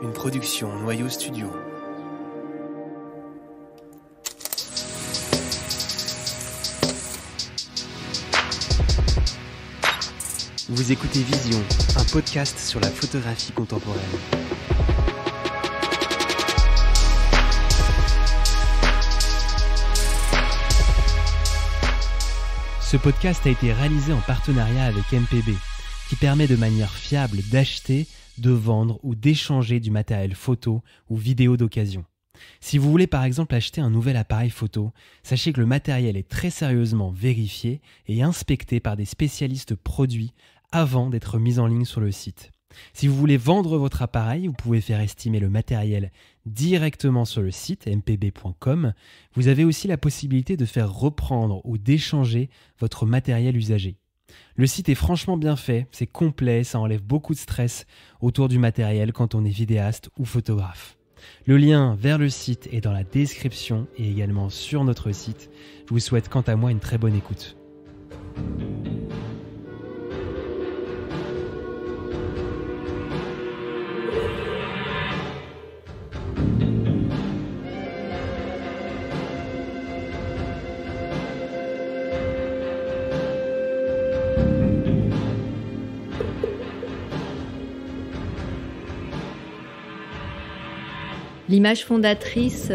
une production Noyau Studio. Vous écoutez Vision, un podcast sur la photographie contemporaine. Ce podcast a été réalisé en partenariat avec MPB, qui permet de manière fiable d'acheter, de vendre ou d'échanger du matériel photo ou vidéo d'occasion. Si vous voulez par exemple acheter un nouvel appareil photo, sachez que le matériel est très sérieusement vérifié et inspecté par des spécialistes produits avant d'être mis en ligne sur le site. Si vous voulez vendre votre appareil, vous pouvez faire estimer le matériel directement sur le site mpb.com. Vous avez aussi la possibilité de faire reprendre ou d'échanger votre matériel usagé. Le site est franchement bien fait, c'est complet, ça enlève beaucoup de stress autour du matériel quand on est vidéaste ou photographe. Le lien vers le site est dans la description et également sur notre site. Je vous souhaite quant à moi une très bonne écoute. L'image fondatrice,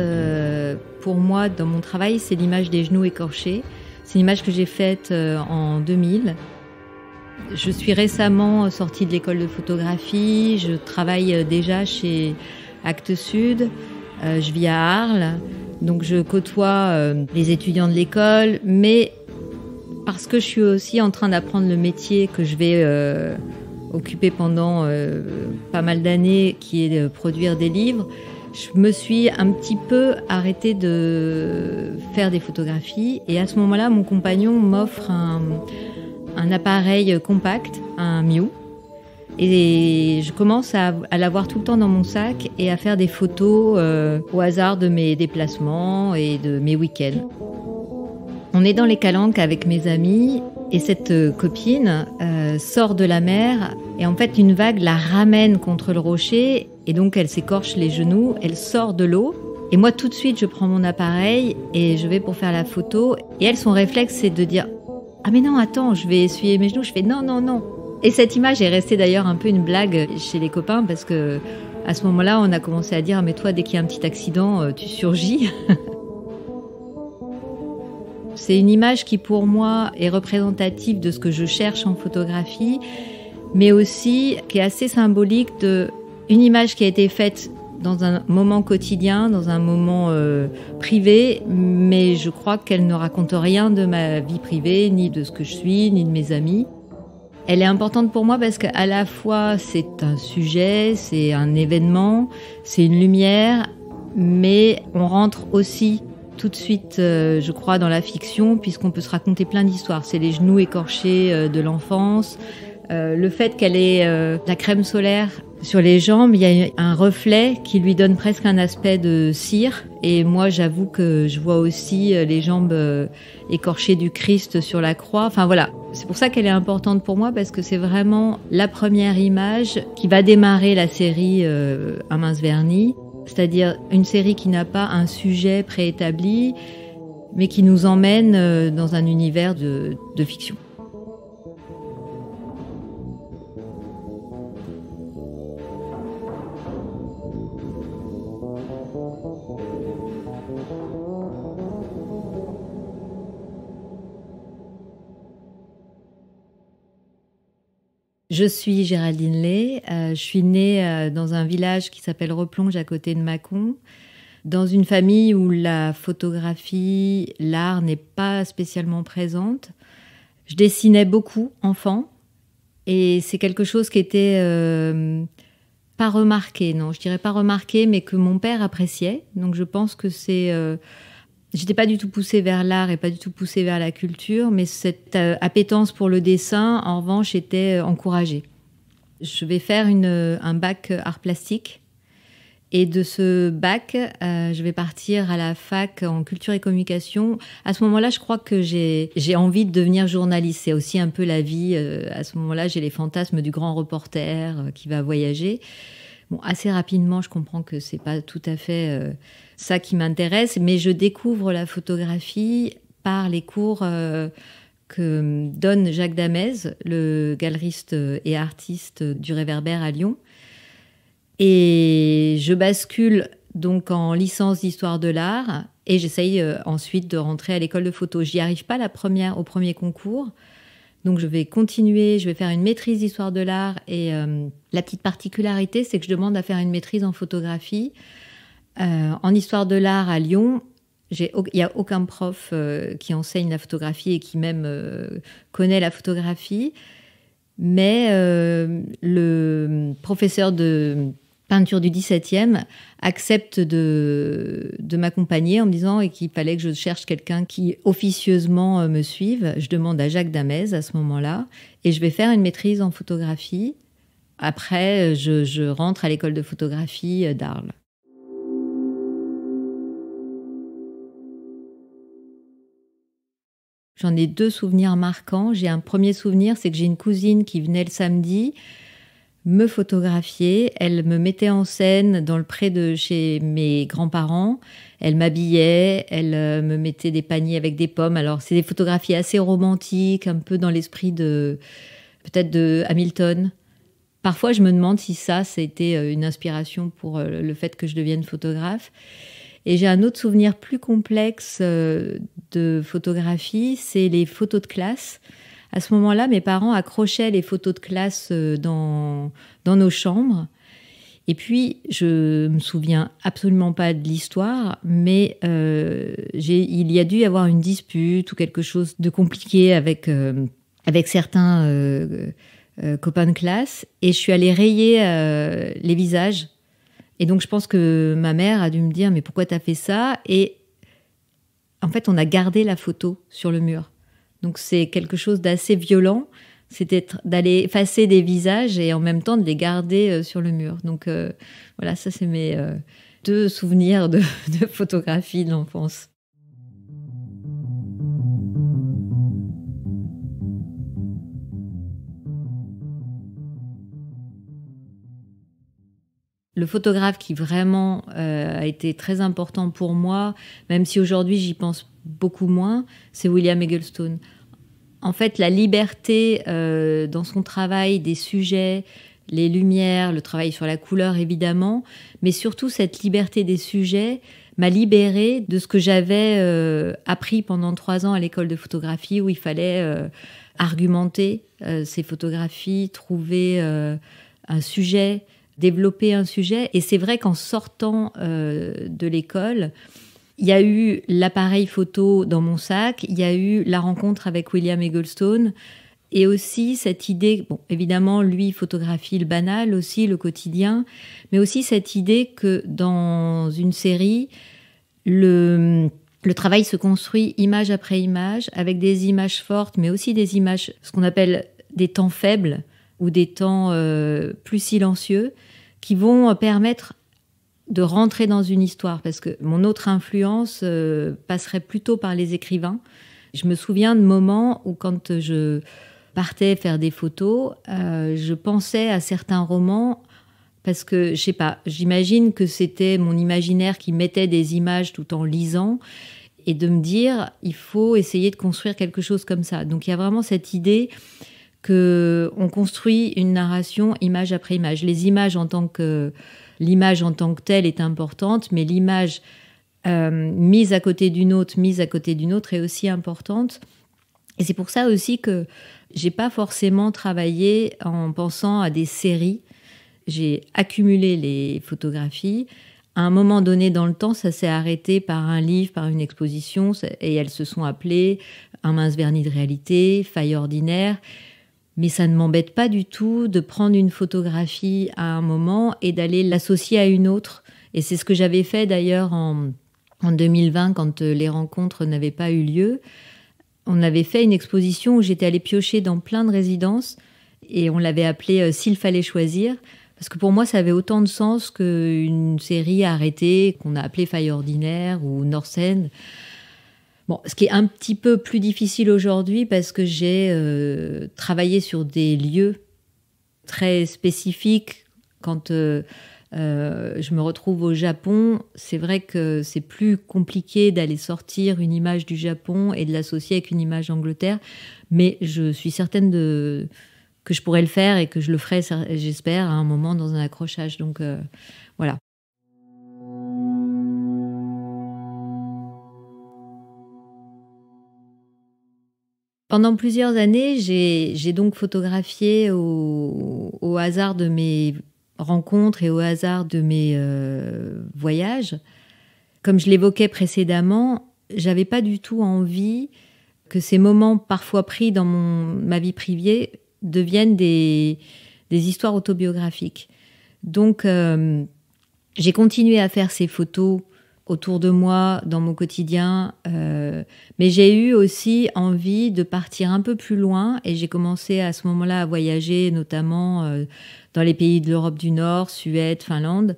pour moi, dans mon travail, c'est l'image des genoux écorchés. C'est une image que j'ai faite en 2000. Je suis récemment sortie de l'école de photographie. Je travaille déjà chez Actes Sud. Je vis à Arles. Donc, je côtoie les étudiants de l'école. Mais parce que je suis aussi en train d'apprendre le métier que je vais occuper pendant pas mal d'années, qui est de produire des livres, je me suis un petit peu arrêtée de faire des photographies. Et à ce moment-là, mon compagnon m'offre un appareil compact, un Miu. Et je commence à l'avoir tout le temps dans mon sac et à faire des photos au hasard de mes déplacements et de mes week-ends. On est dans les Calanques avec mes amis et cette copine sort de la mer et en fait une vague la ramène contre le rocher et donc elle s'écorche les genoux, elle sort de l'eau et moi tout de suite je prends mon appareil et je vais pour faire la photo et elle, son réflexe c'est de dire « Ah mais non attends, je vais essuyer mes genoux », je fais « Non, non, non ». Et cette image est restée d'ailleurs un peu une blague chez les copains parce que à ce moment-là on a commencé à dire « Mais toi dès qu'il y a un petit accident tu surgis ». C'est une image qui, pour moi, est représentative de ce que je cherche en photographie, mais aussi qui est assez symbolique d'une image qui a été faite dans un moment quotidien, dans un moment privé, mais je crois qu'elle ne raconte rien de ma vie privée, ni de ce que je suis, ni de mes amis. Elle est importante pour moi parce qu'à la fois, c'est un sujet, c'est un événement, c'est une lumière, mais on rentre aussi tout de suite, je crois, dans la fiction, puisqu'on peut se raconter plein d'histoires. C'est les genoux écorchés de l'enfance, le fait qu'elle ait la crème solaire sur les jambes, il y a un reflet qui lui donne presque un aspect de cire. Et moi, j'avoue que je vois aussi les jambes écorchées du Christ sur la croix. Enfin voilà, c'est pour ça qu'elle est importante pour moi, parce que c'est vraiment la première image qui va démarrer la série Un mince vernis. C'est-à-dire une série qui n'a pas un sujet préétabli, mais qui nous emmène dans un univers de fiction. Je suis Géraldine Lay, je suis née dans un village qui s'appelle Replonge à côté de Mâcon, dans une famille où la photographie, l'art n'est pas spécialement présente. Je dessinais beaucoup enfant et c'est quelque chose qui était pas remarqué, non, je dirais pas remarqué, mais que mon père appréciait. Donc je pense que c'est... J'étais pas du tout poussée vers l'art et pas du tout poussée vers la culture, mais cette appétence pour le dessin, en revanche, était encouragée. Je vais faire un bac art plastique. Et de ce bac, je vais partir à la fac en culture et communication. À ce moment-là, je crois que j'ai envie de devenir journaliste. C'est aussi un peu la vie. À ce moment-là, j'ai les fantasmes du grand reporter qui va voyager. Bon, assez rapidement, je comprends que c'est pas tout à fait ça qui m'intéresse, mais je découvre la photographie par les cours que donne Jacques Damez, le galeriste et artiste du Réverbère à Lyon. Et je bascule donc en licence d'histoire de l'art et j'essaye ensuite de rentrer à l'école de photo. J'y arrive pas au premier concours. Donc je vais continuer, je vais faire une maîtrise d'histoire de l'art et la petite particularité, c'est que je demande à faire une maîtrise en photographie. En histoire de l'art à Lyon, il n'y a aucun prof qui enseigne la photographie et qui même connaît la photographie. Mais le professeur de peinture du 17e accepte de m'accompagner en me disant qu'il fallait que je cherche quelqu'un qui officieusement me suive. Je demande à Jacques Damez à ce moment-là et je vais faire une maîtrise en photographie. Après, je rentre à l'école de photographie d'Arles. J'en ai 2 souvenirs marquants. J'ai un premier souvenir, c'est que j'ai une cousine qui venait le samedi me photographier. Elle me mettait en scène dans le pré de chez mes grands-parents. Elle m'habillait, elle me mettait des paniers avec des pommes. Alors, c'est des photographies assez romantiques, un peu dans l'esprit peut-être de Hamilton. Parfois, je me demande si c'était une inspiration pour le fait que je devienne photographe. Et j'ai un autre souvenir plus complexe de photographie, c'est les photos de classe. À ce moment-là, mes parents accrochaient les photos de classe dans nos chambres. Et puis, je me souviens absolument pas de l'histoire, mais il y a dû y avoir une dispute ou quelque chose de compliqué avec certains copains de classe. Et je suis allée rayer les visages. Et donc, je pense que ma mère a dû me dire « Mais pourquoi t'as fait ça ?» Et en fait, on a gardé la photo sur le mur. Donc, c'est quelque chose d'assez violent. C'était d'aller effacer des visages et en même temps de les garder sur le mur. Donc, voilà, ça, c'est mes 2 souvenirs de photographie de l'enfance. Le photographe qui vraiment a été très important pour moi, même si aujourd'hui j'y pense beaucoup moins, c'est William Eggleston. En fait, la liberté dans son travail, des sujets, les lumières, le travail sur la couleur évidemment, mais surtout cette liberté des sujets m'a libérée de ce que j'avais appris pendant 3 ans à l'école de photographie où il fallait argumenter ces photographies, trouver un sujet, développer un sujet. Et c'est vrai qu'en sortant de l'école, il y a eu l'appareil photo dans mon sac, il y a eu la rencontre avec William Eggleston et aussi cette idée, bon, évidemment, lui photographie le banal aussi, le quotidien, mais aussi cette idée que dans une série, le travail se construit image après image, avec des images fortes, mais aussi des images, ce qu'on appelle des temps faibles ou des temps plus silencieux, qui vont permettre de rentrer dans une histoire, parce que mon autre influence passerait plutôt par les écrivains. Je me souviens de moments où quand je partais faire des photos, je pensais à certains romans, parce que, je sais pas, j'imagine que c'était mon imaginaire qui mettait des images tout en lisant, et de me dire, il faut essayer de construire quelque chose comme ça. Donc il y a vraiment cette idée qu'on construit une narration image après image. Les images l'image en tant que telle est importante, mais l'image mise à côté d'une autre est aussi importante. Et c'est pour ça aussi que j'ai pas forcément travaillé en pensant à des séries. J'ai accumulé les photographies. À un moment donné dans le temps, ça s'est arrêté par un livre, par une exposition, et elles se sont appelées Un mince vernis de réalité, Faille ordinaire. Mais ça ne m'embête pas du tout de prendre une photographie à un moment et d'aller l'associer à une autre. Et c'est ce que j'avais fait d'ailleurs en 2020 quand les rencontres n'avaient pas eu lieu. On avait fait une exposition où j'étais allée piocher dans plein de résidences et on l'avait appelée « S'il fallait choisir ». Parce que pour moi, ça avait autant de sens qu'une série arrêtée qu'on a appelée Faille ordinaire ou North End. Bon, ce qui est un petit peu plus difficile aujourd'hui parce que j'ai travaillé sur des lieux très spécifiques. Quand je me retrouve au Japon. C'est vrai que c'est plus compliqué d'aller sortir une image du Japon et de l'associer avec une image d'Angleterre, mais je suis certaine que je pourrais le faire et que je le ferai, j'espère, à un moment dans un accrochage. Donc voilà. Pendant plusieurs années, j'ai donc photographié au hasard de mes rencontres et au hasard de mes voyages. Comme je l'évoquais précédemment, j'avais pas du tout envie que ces moments parfois pris dans ma vie privée deviennent des histoires autobiographiques. Donc, j'ai continué à faire ces photos autour de moi, dans mon quotidien, mais j'ai eu aussi envie de partir un peu plus loin et j'ai commencé à ce moment-là à voyager, notamment dans les pays de l'Europe du Nord, Suède, Finlande,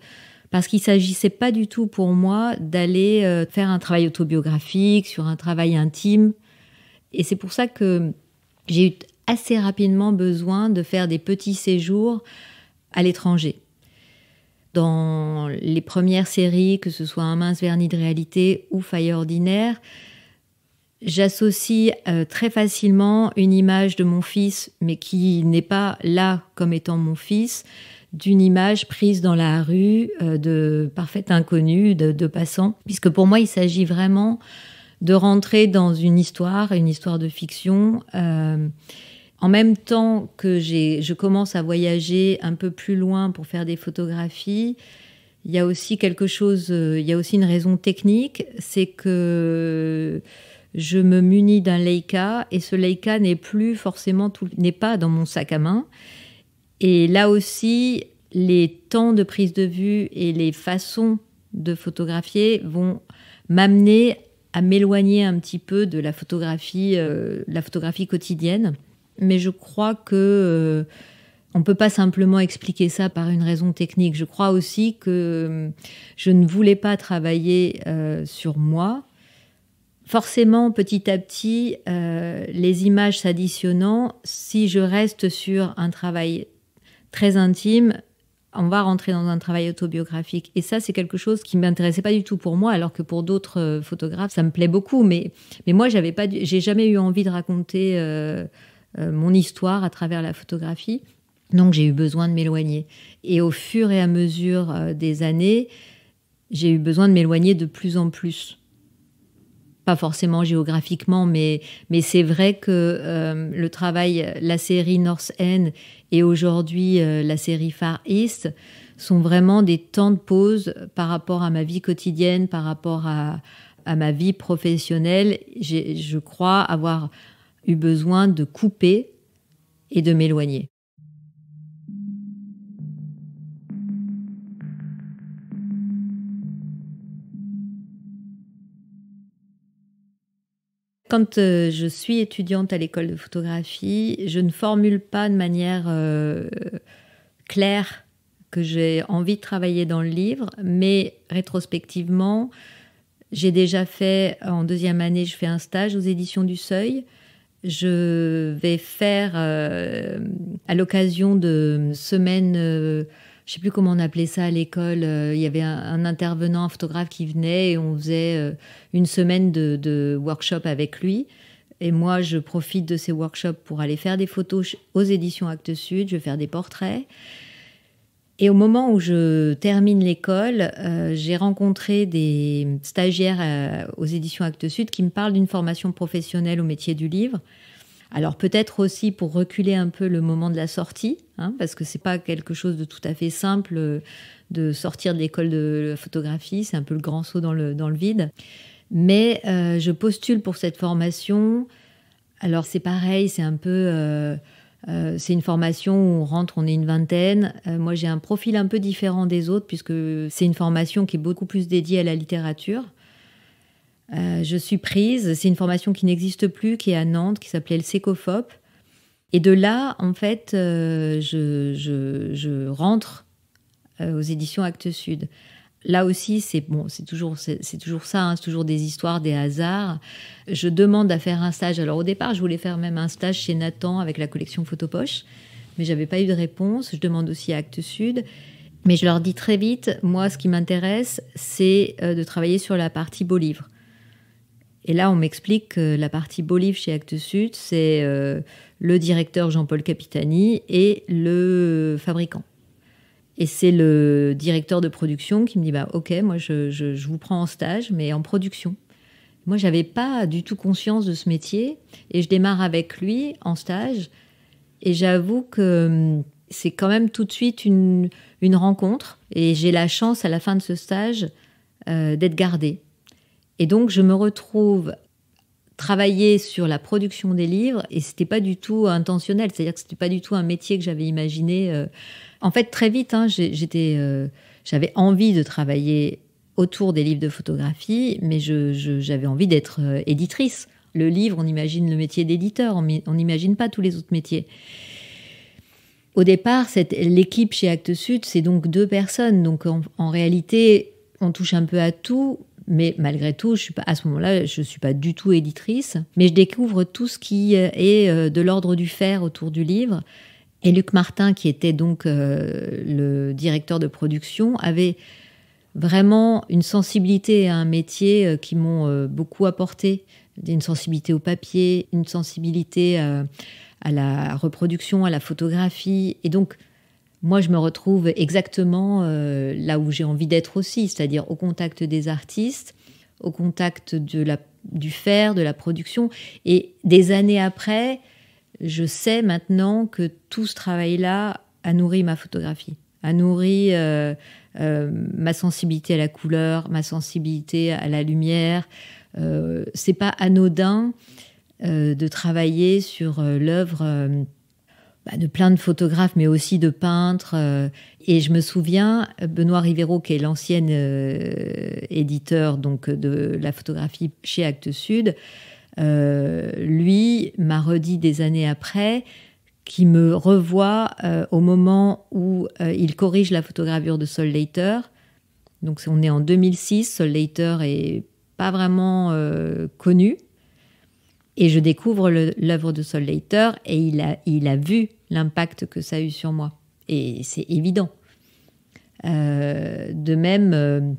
parce qu'il ne s'agissait pas du tout pour moi d'aller faire un travail autobiographique, sur un travail intime. Et c'est pour ça que j'ai eu assez rapidement besoin de faire des petits séjours à l'étranger. Dans les premières séries, que ce soit Un mince vernis de réalité ou Failles ordinaires, j'associe très facilement une image de mon fils, mais qui n'est pas là comme étant mon fils, d'une image prise dans la rue de parfaite inconnue, de passants. Puisque pour moi, il s'agit vraiment de rentrer dans une histoire de fiction. En même temps que je commence à voyager un peu plus loin pour faire des photographies, il y a aussi il y a aussi une raison technique, c'est que je me munis d'un Leica et ce Leica n'est pas dans mon sac à main. Et là aussi, les temps de prise de vue et les façons de photographier vont m'amener à m'éloigner un petit peu de la photographie quotidienne. Mais je crois que on ne peut pas simplement expliquer ça par une raison technique. Je crois aussi que je ne voulais pas travailler sur moi. Forcément, petit à petit, les images s'additionnant, si je reste sur un travail très intime, on va rentrer dans un travail autobiographique. Et ça, c'est quelque chose qui ne m'intéressait pas du tout pour moi, alors que pour d'autres photographes, ça me plaît beaucoup. Mais moi, j'ai jamais eu envie de raconter mon histoire à travers la photographie. Donc, j'ai eu besoin de m'éloigner. Et au fur et à mesure des années, j'ai eu besoin de m'éloigner de plus en plus. Pas forcément géographiquement, mais c'est vrai que le travail, la série North End et aujourd'hui la série Far East sont vraiment des temps de pause par rapport à ma vie quotidienne, par rapport à ma vie professionnelle. Je crois avoir eu besoin de couper et de m'éloigner. Quand je suis étudiante à l'école de photographie, je ne formule pas de manière claire que j'ai envie de travailler dans le livre, mais rétrospectivement, j'ai déjà fait, en deuxième année, je fais un stage aux éditions du Seuil. Je vais faire, à l'occasion de semaines, je ne sais plus comment on appelait ça à l'école, il y avait un intervenant, un photographe qui venait et on faisait une semaine de workshop avec lui. Et moi, je profite de ces workshops pour aller faire des photos aux éditions Actes Sud, je vais faire des portraits. Et au moment où je termine l'école, j'ai rencontré des stagiaires aux éditions Actes Sud qui me parlent d'une formation professionnelle au métier du livre. Alors peut-être aussi pour reculer un peu le moment de la sortie, parce que c'est pas quelque chose de tout à fait simple de sortir de l'école de photographie, c'est un peu le grand saut dans le vide. Mais je postule pour cette formation. Alors c'est pareil, c'est un peu... c'est une formation où on rentre, on est une vingtaine. Moi, j'ai un profil un peu différent des autres puisque c'est une formation qui est beaucoup plus dédiée à la littérature. Je suis prise. C'est une formation qui n'existe plus, qui est à Nantes, qui s'appelait le Sécofop. Et de là, en fait, je rentre aux éditions Actes Sud. Là aussi, c'est toujours ça, c'est toujours des histoires, des hasards. Je demande à faire un stage. Alors au départ, je voulais faire même un stage chez Nathan avec la collection Photopoche, mais j'avais pas eu de réponse. Je demande aussi à Actes Sud. Mais je leur dis très vite, moi, ce qui m'intéresse, c'est de travailler sur la partie beau livre. Et là, on m'explique que la partie beau livre chez Actes Sud, c'est le directeur Jean-Paul Capitani et le fabricant. Et c'est le directeur de production qui me dit ok, moi je vous prends en stage, mais en production. Moi, j'avais pas du tout conscience de ce métier et je démarre avec lui en stage. Et j'avoue que c'est quand même tout de suite une rencontre. Et j'ai la chance à la fin de ce stage d'être gardée. Et donc, je me retrouve travailler sur la production des livres et c'était pas du tout intentionnel. C'est-à-dire que c'était pas du tout un métier que j'avais imaginé. En fait, très vite, j'avais envie de travailler autour des livres de photographie, mais j'avais envie d'être éditrice. Le livre, on imagine le métier d'éditeur, on n'imagine pas tous les autres métiers. Au départ, l'équipe chez Actes Sud, c'est donc 2 personnes. Donc en réalité, on touche un peu à tout, mais malgré tout, à ce moment-là, je ne suis pas du tout éditrice. Mais je découvre tout ce qui est de l'ordre du faire autour du livre. Et Luc Martin, qui était donc le directeur de production, avait vraiment une sensibilité à un métier qui m'ont beaucoup apporté. Une sensibilité au papier, une sensibilité à la reproduction, à la photographie. Et donc, moi, je me retrouve exactement là où j'ai envie d'être aussi, c'est-à-dire au contact des artistes, au contact du faire, de la production. Et des années après, je sais maintenant que tout ce travail-là a nourri ma photographie, a nourri ma sensibilité à la couleur, ma sensibilité à la lumière. C'est pas anodin de travailler sur l'œuvre de plein de photographes, mais aussi de peintres. Et je me souviens, Benoît Rivero, qui est l'ancien éditeur donc, de la photographie chez Actes Sud, lui m'a redit des années après qu'il me revoit au moment où il corrige la photogravure de Sol Leiter. Donc on est en 2006, Sol Leiter est pas vraiment connu. Et je découvre l'œuvre de Sol Leiter et il a vu l'impact que ça a eu sur moi. Et c'est évident. De même,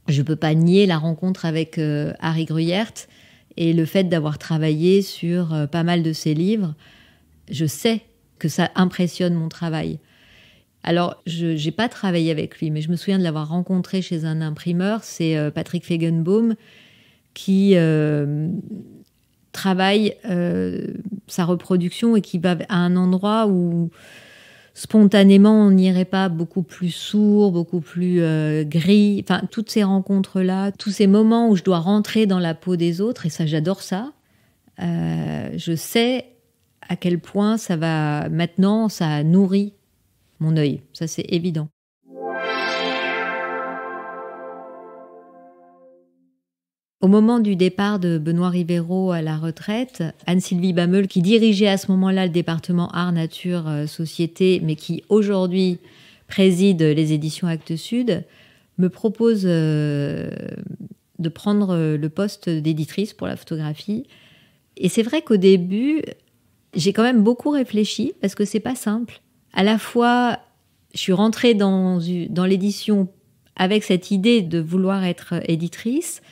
je ne peux pas nier la rencontre avec Harry Gruyert et le fait d'avoir travaillé sur pas mal de ses livres. Je sais que ça impressionne mon travail. Alors, je n'ai pas travaillé avec lui, mais je me souviens de l'avoir rencontré chez un imprimeur. C'est Patrick Feigenbaum qui travaille sa reproduction et qui va à un endroit où spontanément on n'irait pas, beaucoup plus sourd, beaucoup plus gris. Enfin, toutes ces rencontres-là, tous ces moments où je dois rentrer dans la peau des autres, et ça, j'adore ça. Je sais à quel point maintenant, ça nourrit mon œil. Ça, c'est évident. Au moment du départ de Benoît Rivero à la retraite, Anne-Sylvie Bameul, qui dirigeait à ce moment-là le département Art, Nature, Société, mais qui aujourd'hui préside les éditions Actes Sud, me propose de prendre le poste d'éditrice pour la photographie. Et c'est vrai qu'au début, j'ai quand même beaucoup réfléchi parce que c'est pas simple. À la fois, je suis rentrée dans l'édition avec cette idée de vouloir être éditrice.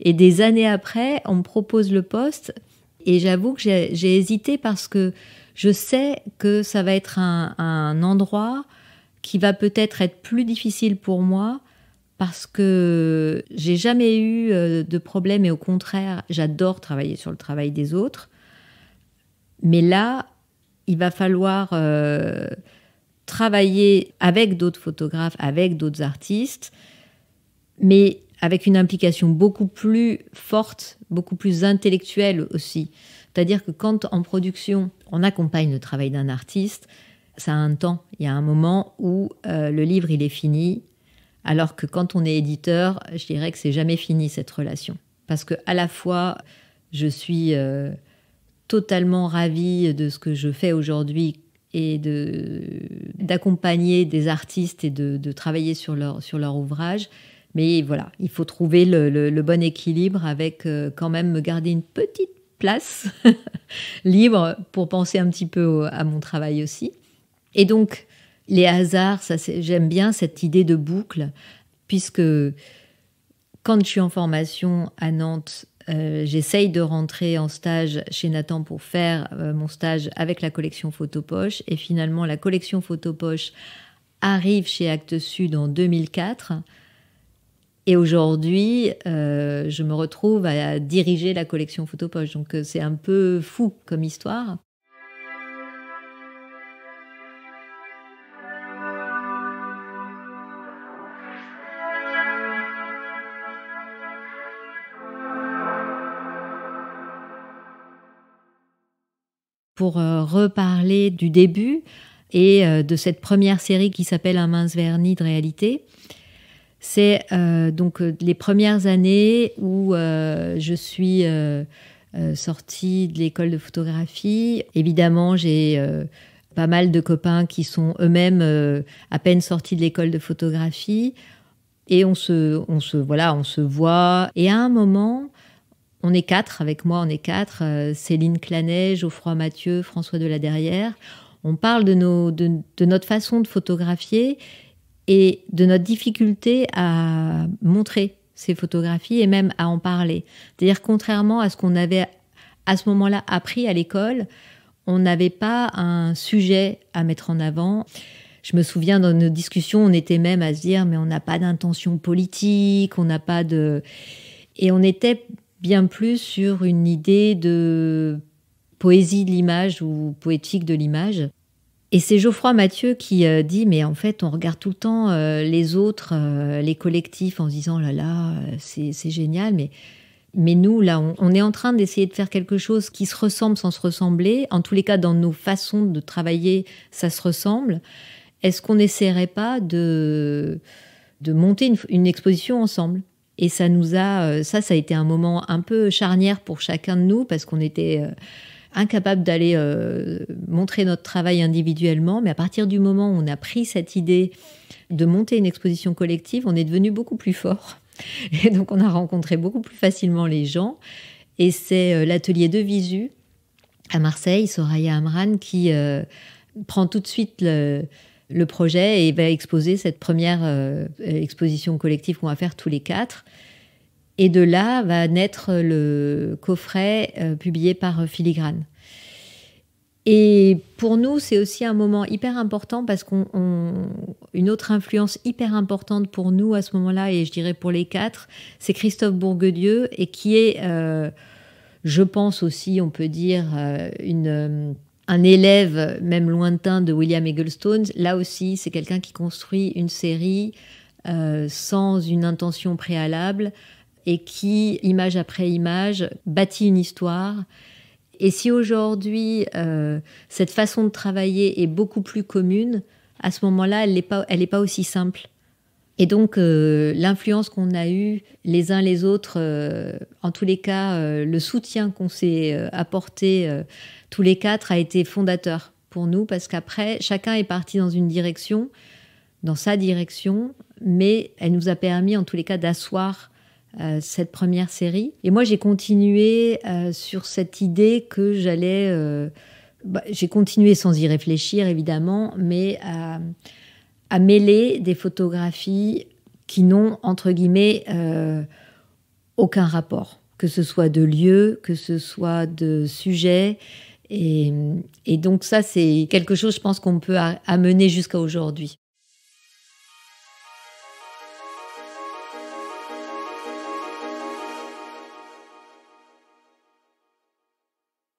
Et des années après, on me propose le poste et j'avoue que j'ai hésité parce que je sais que ça va être un endroit qui va peut-être être plus difficile pour moi parce que j'ai jamais eu de problème et au contraire, j'adore travailler sur le travail des autres. Mais là, il va falloir travailler avec d'autres photographes, avec d'autres artistes, mais avec une implication beaucoup plus forte, beaucoup plus intellectuelle aussi. C'est-à-dire que quand en production, on accompagne le travail d'un artiste, ça a un temps. Il y a un moment où le livre, il est fini, alors que quand on est éditeur, je dirais que c'est jamais fini cette relation. Parce qu'à la fois, je suis totalement ravie de ce que je fais aujourd'hui et d'accompagner des artistes et de travailler sur leur ouvrage. Mais voilà, il faut trouver le bon équilibre avec quand même me garder une petite place libre pour penser un petit peu à mon travail aussi. Et donc, Les hasards, j'aime bien cette idée de boucle, puisque quand je suis en formation à Nantes, j'essaye de rentrer en stage chez Nathan pour faire mon stage avec la collection Photopoche. Et finalement, la collection Photopoche arrive chez Actes Sud en 2004. Et aujourd'hui, je me retrouve à diriger la collection Photopoche. Donc c'est un peu fou comme histoire. Pour reparler du début et de cette première série qui s'appelle Un mince vernis de réalité. C'est donc les premières années où je suis sortie de l'école de photographie. Évidemment, j'ai pas mal de copains qui sont eux-mêmes à peine sortis de l'école de photographie. Et on se voit. Et à un moment, on est 4, avec moi on est 4, Céline Clanet, Geoffroy Mathieu, François Deladerrière. On parle de notre façon de photographier et de notre difficulté à montrer ces photographies et même à en parler. C'est-à-dire, contrairement à ce qu'on avait à ce moment-là appris à l'école, on n'avait pas un sujet à mettre en avant. Je me souviens, dans nos discussions, on était même à se dire, mais on n'a pas d'intention politique, on n'a pas de... Et on était bien plus sur une idée de poésie de l'image ou poétique de l'image. Et c'est Geoffroy Mathieu qui dit, mais en fait, on regarde tout le temps les autres, les collectifs, en se disant, là là, c'est génial, mais nous, là, on est en train d'essayer de faire quelque chose qui se ressemble sans se ressembler. En tous les cas, dans nos façons de travailler, ça se ressemble. Est-ce qu'on n'essaierait pas de monter une exposition ensemble ? Et ça a été un moment un peu charnière pour chacun de nous, parce qu'on était incapable d'aller montrer notre travail individuellement. Mais à partir du moment où on a pris cette idée de monter une exposition collective, on est devenu beaucoup plus fort. Et donc, on a rencontré beaucoup plus facilement les gens. Et c'est l'atelier de Visu à Marseille, Soraya Amran, qui prend tout de suite le projet et va exposer cette première exposition collective qu'on va faire tous les 4. Et de là va naître le coffret publié par Filigrane. Et pour nous, c'est aussi un moment hyper important parce une autre influence hyper importante pour nous à ce moment-là, et je dirais pour les 4, c'est Christophe Bourguedieu, et qui est, je pense aussi, on peut dire, un élève, même lointain, de William Eggleston. Là aussi, c'est quelqu'un qui construit une série sans une intention préalable et qui, image après image, bâtit une histoire. Et si aujourd'hui, cette façon de travailler est beaucoup plus commune, à ce moment-là, elle n'est pas aussi simple. Et donc, l'influence qu'on a eue les uns les autres, en tous les cas, le soutien qu'on s'est apporté tous les 4 a été fondateur pour nous, parce qu'après, chacun est parti dans sa direction, mais elle nous a permis, en tous les cas, d'asseoir cette première série. Et moi, j'ai continué sur cette idée que j'ai continué sans y réfléchir, évidemment, mais à mêler des photographies qui n'ont, entre guillemets, aucun rapport, que ce soit de lieu, que ce soit de sujet. Et donc ça, c'est quelque chose, je pense, qu'on peut amener jusqu'à aujourd'hui.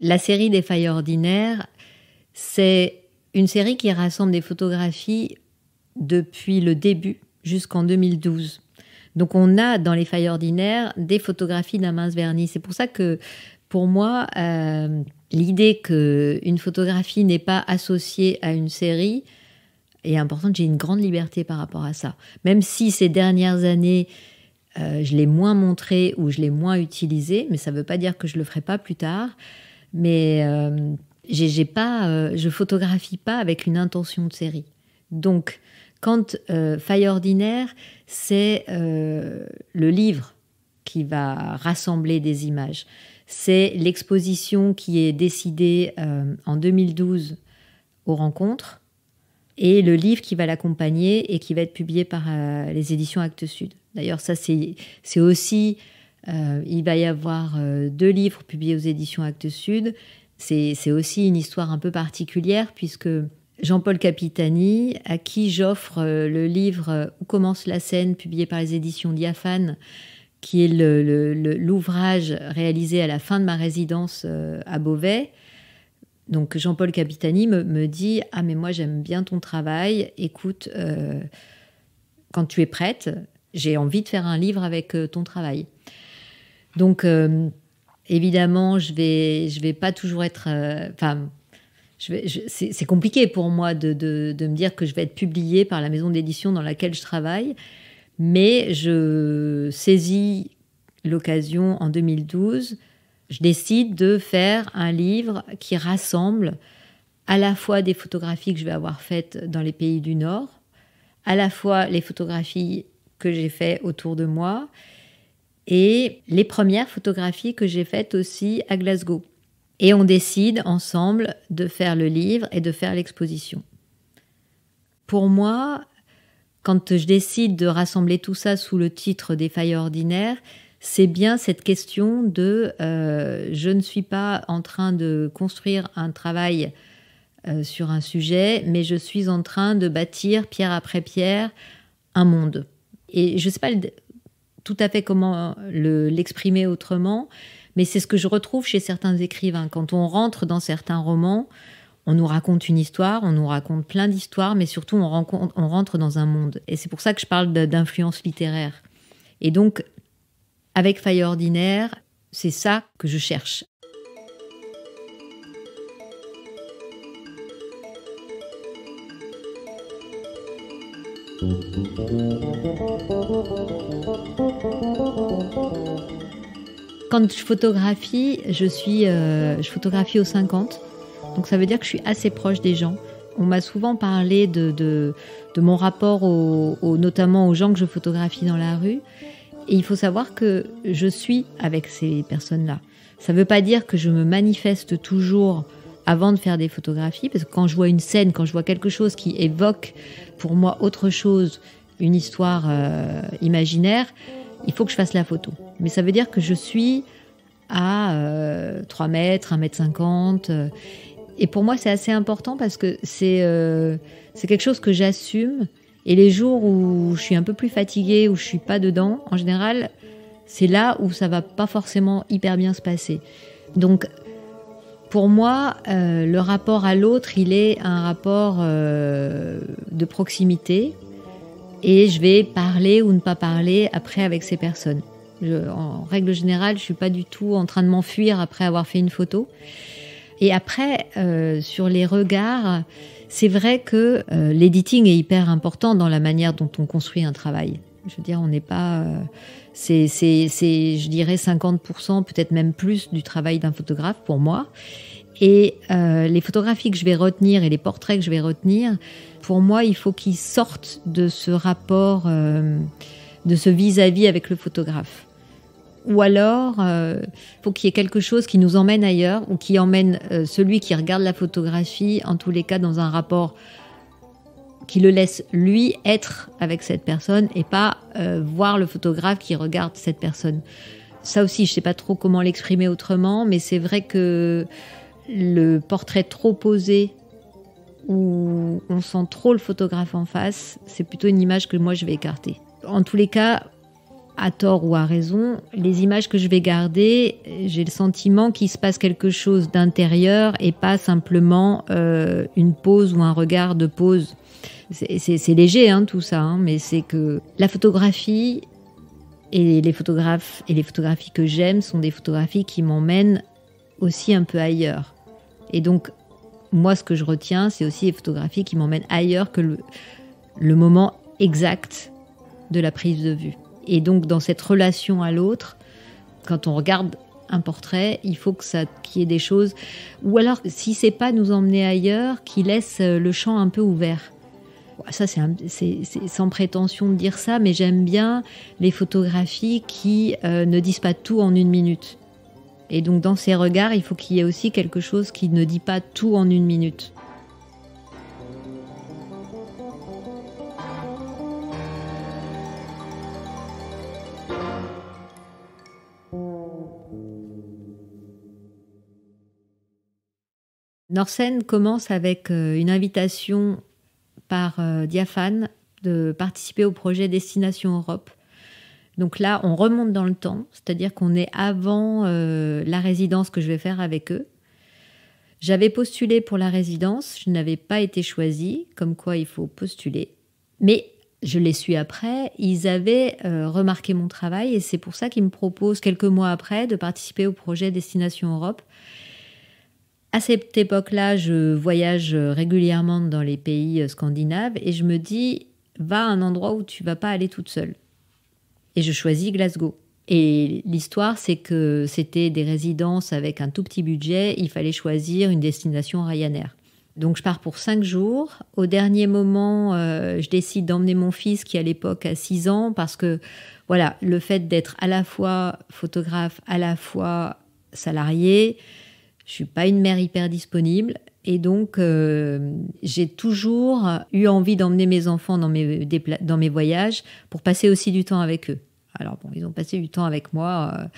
La série des Failles ordinaires, c'est une série qui rassemble des photographies depuis le début jusqu'en 2012. Donc on a dans les Failles ordinaires des photographies d'un mince vernis. C'est pour ça que, pour moi, l'idée qu'une photographie n'est pas associée à une série est importante. J'ai une grande liberté par rapport à ça. Même si ces dernières années, je l'ai moins montré ou je l'ai moins utilisé, mais ça ne veut pas dire que je ne le ferai pas plus tard. Mais je photographie pas avec une intention de série. Donc, quand Failles ordinaires, c'est le livre qui va rassembler des images. C'est l'exposition qui est décidée en 2012 aux Rencontres et le livre qui va l'accompagner et qui va être publié par les éditions Actes Sud. D'ailleurs, ça, c'est aussi... il va y avoir 2 livres publiés aux éditions Actes Sud. C'est aussi une histoire un peu particulière puisque Jean-Paul Capitani, à qui j'offre le livre Où commence la scène, publié par les éditions Diaphane, qui est l'ouvrage réalisé à la fin de ma résidence à Beauvais. Donc Jean-Paul Capitani me dit « Ah mais moi j'aime bien ton travail, écoute, quand tu es prête, j'ai envie de faire un livre avec ton travail. » Donc évidemment je vais pas toujours être... c'est compliqué pour moi de me dire que je vais être publiée par la maison d'édition dans laquelle je travaille, mais je saisis l'occasion en 2012. Je décide de faire un livre qui rassemble à la fois des photographies que je vais avoir faites dans les pays du Nord, à la fois les photographies que j'ai faites autour de moi et les premières photographies que j'ai faites aussi à Glasgow. Et on décide ensemble de faire le livre et de faire l'exposition. Pour moi, quand je décide de rassembler tout ça sous le titre des Failles ordinaires, c'est bien cette question de je ne suis pas en train de construire un travail sur un sujet, mais je suis en train de bâtir pierre après pierre un monde. Et je ne sais pas tout à fait comment l'exprimer autrement, mais c'est ce que je retrouve chez certains écrivains. Quand on rentre dans certains romans, on nous raconte une histoire, on nous raconte plein d'histoires, mais surtout on rentre dans un monde. Et c'est pour ça que je parle d'influence littéraire. Et donc, avec Failles ordinaires, c'est ça que je cherche. Quand je photographie, je photographie aux 50. Donc ça veut dire que je suis assez proche des gens. On m'a souvent parlé de mon rapport notamment aux gens que je photographie dans la rue. Et il faut savoir que je suis avec ces personnes-là. Ça ne veut pas dire que je me manifeste toujours avant de faire des photographies, parce que quand je vois une scène, quand je vois quelque chose qui évoque pour moi autre chose, une histoire imaginaire, il faut que je fasse la photo. Mais ça veut dire que je suis à 3 mètres, 1,50 m. Et pour moi, c'est assez important parce que c'est quelque chose que j'assume. Et les jours où je suis un peu plus fatiguée, où je suis pas dedans, en général, c'est là où ça va pas forcément hyper bien se passer. Donc, pour moi, le rapport à l'autre, il est un rapport de proximité. Et je vais parler ou ne pas parler après avec ces personnes. En règle générale, je suis pas du tout en train de m'enfuir après avoir fait une photo. Et après, sur les regards, c'est vrai que l'editing est hyper important dans la manière dont on construit un travail. Je veux dire, on n'est pas... c'est, je dirais, 50%, peut-être même plus du travail d'un photographe pour moi. Et les photographies que je vais retenir et les portraits que je vais retenir, pour moi, il faut qu'ils sortent de ce rapport, de ce vis-à-vis avec le photographe. Ou alors, il faut qu'il y ait quelque chose qui nous emmène ailleurs ou qui emmène celui qui regarde la photographie, en tous les cas, dans un rapport qui le laisse, lui, être avec cette personne et pas voir le photographe qui regarde cette personne. Ça aussi, je ne sais pas trop comment l'exprimer autrement, mais c'est vrai que le portrait trop posé où on sent trop le photographe en face, c'est plutôt une image que moi je vais écarter. En tous les cas, à tort ou à raison, les images que je vais garder, j'ai le sentiment qu'il se passe quelque chose d'intérieur et pas simplement une pose ou un regard de pose. C'est léger tout ça, mais c'est que la photographie et les photographes et les photographies que j'aime sont des photographies qui m'emmènent aussi un peu ailleurs. Et donc, moi, ce que je retiens, c'est aussi les photographies qui m'emmènent ailleurs que le moment exact de la prise de vue. Et donc, dans cette relation à l'autre, quand on regarde un portrait, il faut qu'il y ait des choses... Ou alors, si c'est pas nous emmener ailleurs, qui laisse le champ un peu ouvert. Ça, c'est sans prétention de dire ça, mais j'aime bien les photographies qui ne disent pas tout en 1 minute. Et donc, dans ces regards, il faut qu'il y ait aussi quelque chose qui ne dit pas tout en 1 minute. Norsen commence avec une invitation par Diaphane de participer au projet Destination Europe. Donc là, on remonte dans le temps, c'est-à-dire qu'on est avant la résidence que je vais faire avec eux. J'avais postulé pour la résidence, je n'avais pas été choisie, comme quoi il faut postuler. Mais je l'ai su après, ils avaient remarqué mon travail et c'est pour ça qu'ils me proposent quelques mois après de participer au projet Destination Europe. À cette époque-là, je voyage régulièrement dans les pays scandinaves et je me dis, va à un endroit où tu ne vas pas aller toute seule. Et je choisis Glasgow. Et l'histoire, c'est que c'était des résidences avec un tout petit budget. Il fallait choisir une destination Ryanair. Donc, je pars pour 5 jours. Au dernier moment, je décide d'emmener mon fils qui, à l'époque, a 6 ans. Parce que, voilà, le fait d'être à la fois photographe, à la fois salarié, je ne suis pas une mère hyper disponible. Et donc, j'ai toujours eu envie d'emmener mes enfants dans mes voyages pour passer aussi du temps avec eux. Alors bon, ils ont passé du temps avec moi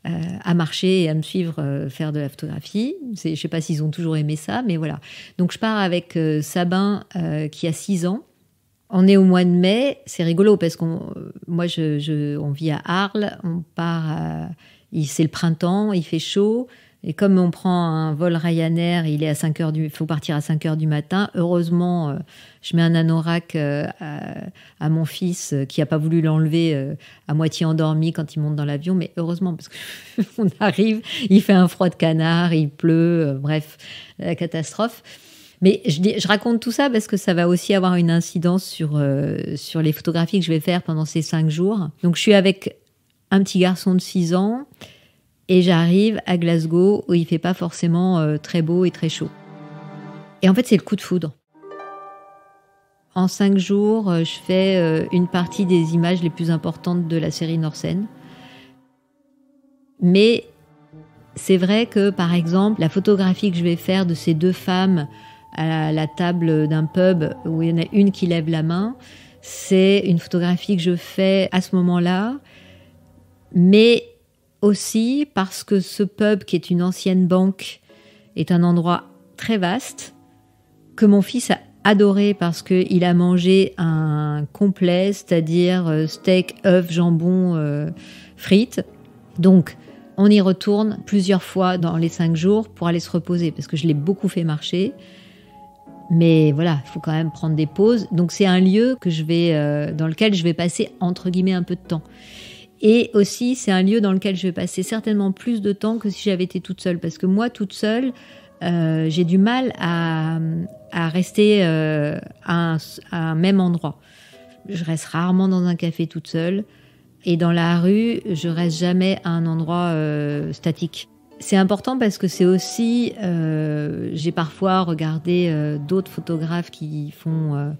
à marcher et à me suivre faire de la photographie. Je ne sais pas s'ils ont toujours aimé ça, mais voilà. Donc je pars avec Sabin qui a 6 ans. On est au mois de mai. C'est rigolo parce qu'on vit à Arles. On part, c'est le printemps, il fait chaud. Et comme on prend un vol Ryanair, il faut partir à 5h du matin. Heureusement, je mets un anorak à mon fils qui n'a pas voulu l'enlever à moitié endormi quand il monte dans l'avion. Mais heureusement, parce qu'on arrive, il fait un froid de canard, il pleut, bref, la catastrophe. Mais je raconte tout ça parce que ça va aussi avoir une incidence sur les photographies que je vais faire pendant ces 5 jours. Donc, je suis avec un petit garçon de 6 ans. Et j'arrive à Glasgow où il ne fait pas forcément très beau et très chaud. Et en fait, c'est le coup de foudre. En 5 jours, je fais une partie des images les plus importantes de la série Norsen. Mais c'est vrai que, par exemple, la photographie que je vais faire de ces 2 femmes à la table d'un pub où il y en a une qui lève la main, c'est une photographie que je fais à ce moment-là. Mais aussi parce que ce pub, qui est une ancienne banque, est un endroit très vaste, que mon fils a adoré parce qu'il a mangé un complet, c'est-à-dire steak, œufs, jambon, frites. Donc, on y retourne plusieurs fois dans les 5 jours pour aller se reposer, parce que je l'ai beaucoup fait marcher. Mais voilà, il faut quand même prendre des pauses. Donc, c'est un lieu dans lequel je vais passer, entre guillemets, un peu de temps. Et aussi, c'est un lieu dans lequel je vais passer certainement plus de temps que si j'avais été toute seule. Parce que moi, toute seule, j'ai du mal à rester à un même endroit. Je reste rarement dans un café toute seule. Et dans la rue, je reste jamais à un endroit statique. C'est important parce que c'est aussi... j'ai parfois regardé d'autres photographes qui font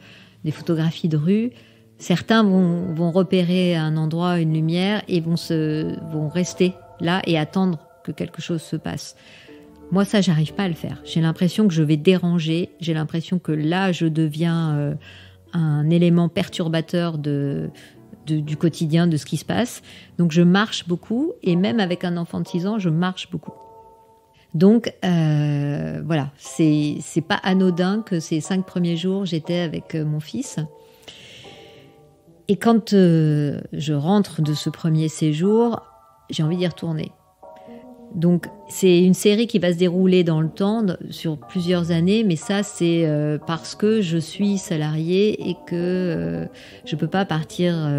des photographies de rue. Certains vont repérer un endroit, une lumière, et vont rester là et attendre que quelque chose se passe. Moi, ça, j'arrive pas à le faire. J'ai l'impression que je vais déranger. J'ai l'impression que là, je deviens un élément perturbateur du quotidien, de ce qui se passe. Donc, je marche beaucoup. Et même avec un enfant de 6 ans, je marche beaucoup. Donc, voilà. C'est pas anodin que ces 5 premiers jours, j'étais avec mon fils. Et quand je rentre de ce premier séjour, j'ai envie d'y retourner. Donc, c'est une série qui va se dérouler dans le temps, sur plusieurs années, mais ça, c'est parce que je suis salariée et que je ne peux pas partir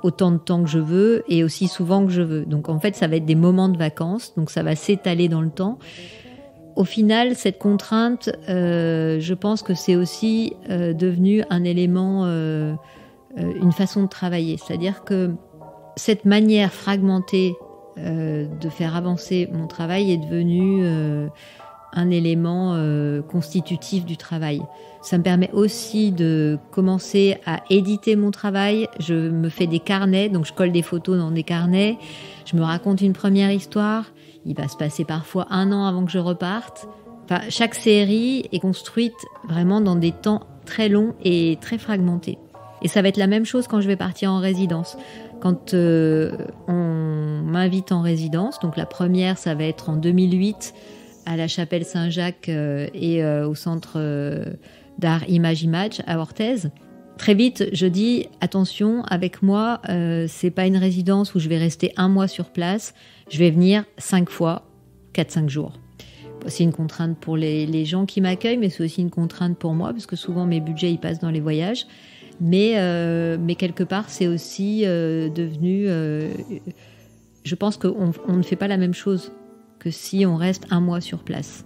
autant de temps que je veux et aussi souvent que je veux. Donc, en fait, ça va être des moments de vacances, donc ça va s'étaler dans le temps. Au final, cette contrainte, je pense que c'est aussi devenu un élément... une façon de travailler. C'est-à-dire que cette manière fragmentée de faire avancer mon travail est devenue un élément constitutif du travail. Ça me permet aussi de commencer à éditer mon travail. Je me fais des carnets, donc je colle des photos dans des carnets. Je me raconte une première histoire. Il va se passer parfois 1 an avant que je reparte. Enfin, chaque série est construite vraiment dans des temps très longs et très fragmentés. Et ça va être la même chose quand je vais partir en résidence. Quand on m'invite en résidence, donc la première, ça va être en 2008 à la chapelle Saint-Jacques et au centre d'art Image à Orthez. Très vite, je dis attention, avec moi, c'est pas une résidence où je vais rester 1 mois sur place. Je vais venir 5 fois, 4-5 jours. C'est une contrainte pour les gens qui m'accueillent, mais c'est aussi une contrainte pour moi, parce que souvent mes budgets ils passent dans les voyages. Mais quelque part, c'est aussi devenu... je pense qu'on ne fait pas la même chose que si on reste 1 mois sur place.